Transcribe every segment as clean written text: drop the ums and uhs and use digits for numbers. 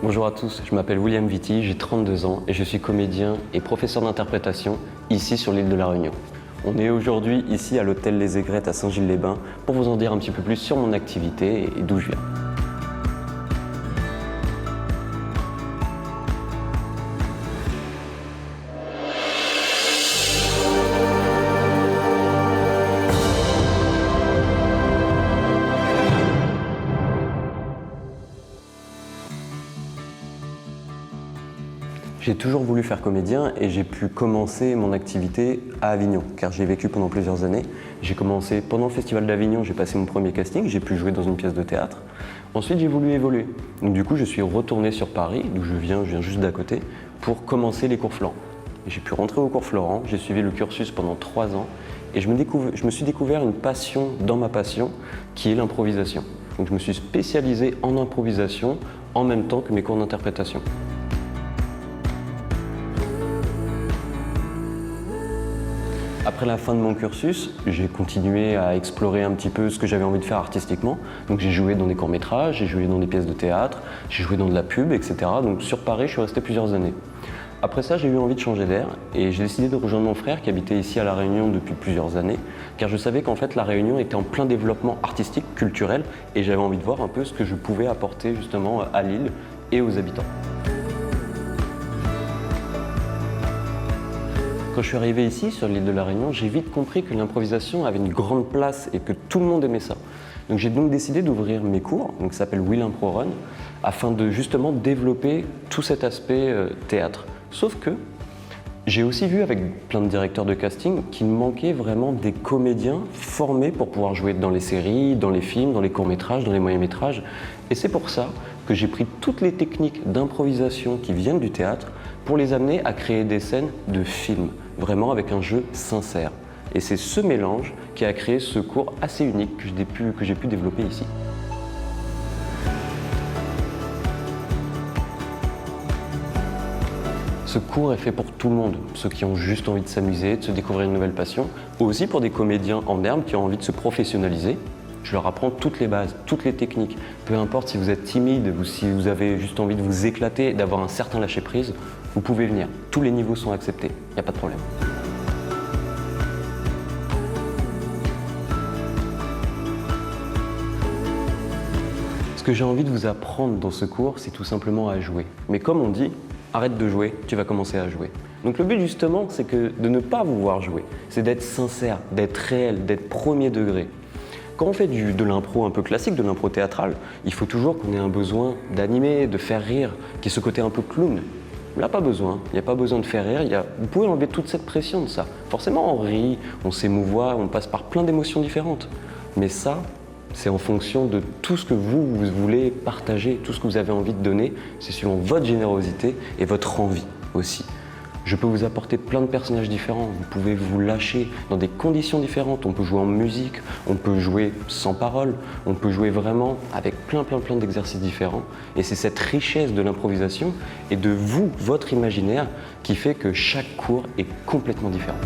Bonjour à tous, je m'appelle William Viti, j'ai 32 ans et je suis comédien et professeur d'interprétation ici sur l'île de la Réunion. On est aujourd'hui ici à l'hôtel Les Aigrettes à Saint-Gilles-les-Bains pour vous en dire un petit peu plus sur mon activité et d'où je viens. J'ai toujours voulu faire comédien et j'ai pu commencer mon activité à Avignon, car j'ai vécu pendant plusieurs années. J'ai commencé pendant le Festival d'Avignon, j'ai passé mon premier casting, j'ai pu jouer dans une pièce de théâtre. Ensuite, j'ai voulu évoluer. Donc du coup, je suis retourné sur Paris, d'où je viens juste d'à côté, pour commencer les cours Florent. J'ai pu rentrer au cours Florent, j'ai suivi le cursus pendant 3 ans et je me suis découvert une passion dans ma passion, qui est l'improvisation. Donc je me suis spécialisé en improvisation en même temps que mes cours d'interprétation. Après la fin de mon cursus, j'ai continué à explorer un petit peu ce que j'avais envie de faire artistiquement. Donc j'ai joué dans des courts-métrages, j'ai joué dans des pièces de théâtre, j'ai joué dans de la pub, etc. Donc sur Paris, je suis resté plusieurs années. Après ça, j'ai eu envie de changer d'air et j'ai décidé de rejoindre mon frère qui habitait ici à La Réunion depuis plusieurs années, car je savais qu'en fait La Réunion était en plein développement artistique, culturel, et j'avais envie de voir un peu ce que je pouvais apporter justement à l'île et aux habitants. Quand je suis arrivé ici, sur l'île de la Réunion, j'ai vite compris que l'improvisation avait une grande place et que tout le monde aimait ça. Donc j'ai donc décidé d'ouvrir mes cours, qui s'appellent Will Impro Run, afin de justement développer tout cet aspect théâtre. Sauf que j'ai aussi vu avec plein de directeurs de casting qu'il manquait vraiment des comédiens formés pour pouvoir jouer dans les séries, dans les films, dans les courts-métrages, dans les moyens-métrages. Et c'est pour ça que j'ai pris toutes les techniques d'improvisation qui viennent du théâtre pour les amener à créer des scènes de films, vraiment avec un jeu sincère. Et c'est ce mélange qui a créé ce cours assez unique que j'ai pu développer ici. Ce cours est fait pour tout le monde, ceux qui ont juste envie de s'amuser, de se découvrir une nouvelle passion, ou aussi pour des comédiens en herbe qui ont envie de se professionnaliser. Je leur apprends toutes les bases, toutes les techniques. Peu importe si vous êtes timide ou si vous avez juste envie de vous éclater, d'avoir un certain lâcher-prise, vous pouvez venir. Tous les niveaux sont acceptés, il n'y a pas de problème. Ce que j'ai envie de vous apprendre dans ce cours, c'est tout simplement à jouer. Mais comme on dit, arrête de jouer, tu vas commencer à jouer. Donc le but justement, c'est de ne pas vous voir jouer. C'est d'être sincère, d'être réel, d'être premier degré. Quand on fait de l'impro un peu classique, de l'impro théâtrale, il faut toujours qu'on ait un besoin d'animer, de faire rire, qui est ce côté un peu clown. Là, pas besoin. Il n'y a pas besoin de faire rire. Vous pouvez enlever toute cette pression de ça. Forcément, on rit, on s'émouvoit, on passe par plein d'émotions différentes. Mais ça, c'est en fonction de tout ce que vous voulez partager, tout ce que vous avez envie de donner. C'est selon votre générosité et votre envie aussi. Je peux vous apporter plein de personnages différents, vous pouvez vous lâcher dans des conditions différentes. On peut jouer en musique, on peut jouer sans parole, on peut jouer vraiment avec plein d'exercices différents. Et c'est cette richesse de l'improvisation et de votre imaginaire, qui fait que chaque cours est complètement différent.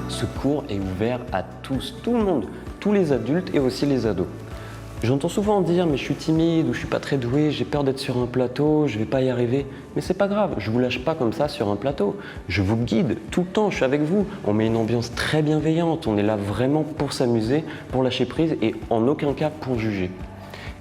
Ce cours est ouvert à tous, tout le monde, tous les adultes et aussi les ados. J'entends souvent dire mais je suis timide ou je suis pas très doué, j'ai peur d'être sur un plateau, je vais pas y arriver. Mais c'est pas grave, je vous lâche pas comme ça sur un plateau. Je vous guide tout le temps, je suis avec vous. On met une ambiance très bienveillante, on est là vraiment pour s'amuser, pour lâcher prise et en aucun cas pour juger.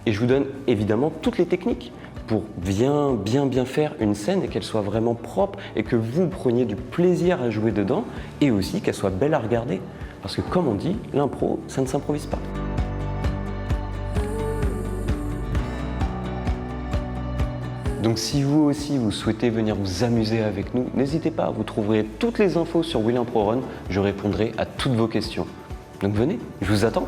Et je vous donne évidemment toutes les techniques pour bien faire une scène et qu'elle soit vraiment propre et que vous preniez du plaisir à jouer dedans et aussi qu'elle soit belle à regarder. Parce que comme on dit, l'impro, ça ne s'improvise pas. Donc si vous aussi vous souhaitez venir vous amuser avec nous, n'hésitez pas, vous trouverez toutes les infos sur Will Impro Run, je répondrai à toutes vos questions. Donc venez, je vous attends.